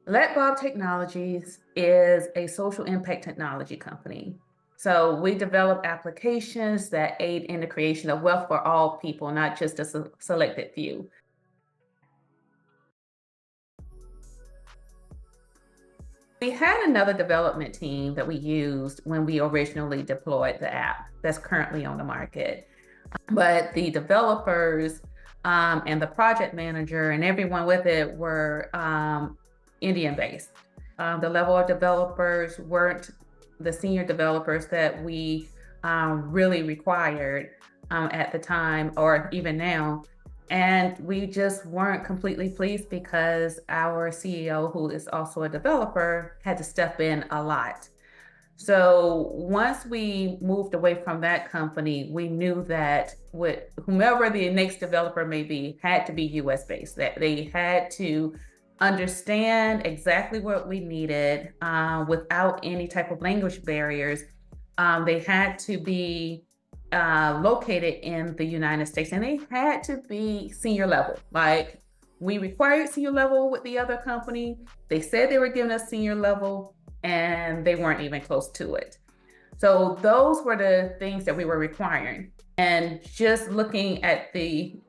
Let Bob Technologies is a social impact technology company. So we develop applications that aid in the creation of wealth for all people, not just a selected few. We had another development team that we used when we originally deployed the app that's currently on the market. But the developers and the project manager and everyone with it were Indian based. The level of developers weren't the senior developers that we really required at the time or even now. And we just weren't completely pleased because our CEO, who is also a developer, had to step in a lot. So once we moved away from that company, we knew that with whomever the next developer may be had to be US based, that they had to understand exactly what we needed without any type of language barriers. They had to be located in the United States and they had to be senior level. Like we required senior level with the other company. They said they were giving us senior level and they weren't even close to it. So those were the things that we were requiring. And just looking at the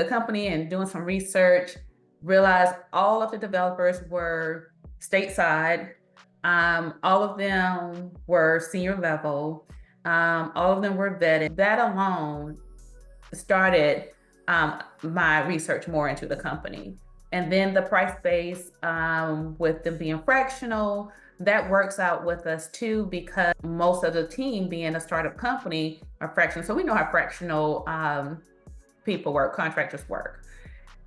company and doing some research, realized all of the developers were stateside. All of them were senior level. All of them were vetted. That alone started my research more into the company. And then the price base, with them being fractional, that works out with us too, because most of the team being a startup company are fractional. So we know how fractional people work, contractors work.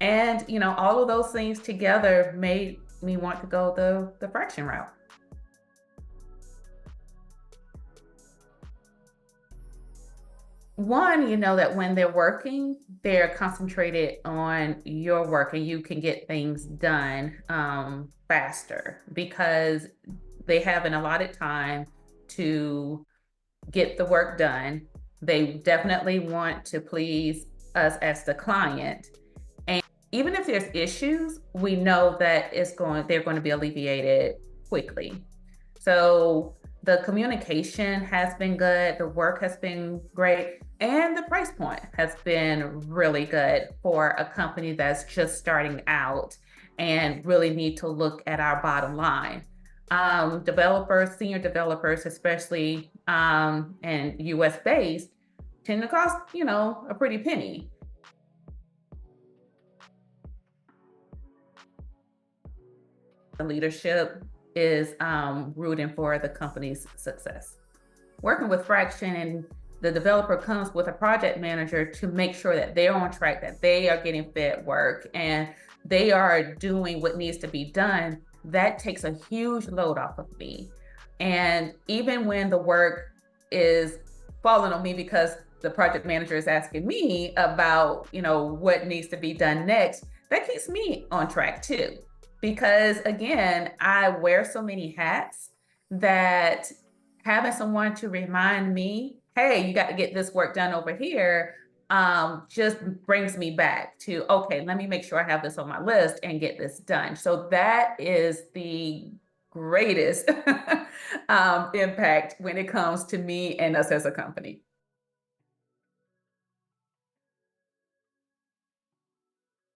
And, all of those things together made me want to go the fraction route. One, that when they're working, they're concentrated on your work and you can get things done faster because they have an allotted time to get the work done. They definitely want to please us as the client. And even if there's issues, we know that they're going to be alleviated quickly. So the communication has been good, the work has been great, and the price point has been really good for a company that's just starting out and really need to look at our bottom line. Developers, senior developers, especially and US based, tend to cost, a pretty penny. The leadership is rooting for the company's success. Working with Fraction and the developer comes with a project manager to make sure that they're on track, that they are getting fed work and they are doing what needs to be done. That takes a huge load off of me. And even when the work is falling on me because the project manager is asking me about, what needs to be done next, that keeps me on track too. Because again, I wear so many hats that having someone to remind me, hey, you got to get this work done over here, just brings me back to, okay, let me make sure I have this on my list and get this done. So that is the greatest impact when it comes to me and us as a company.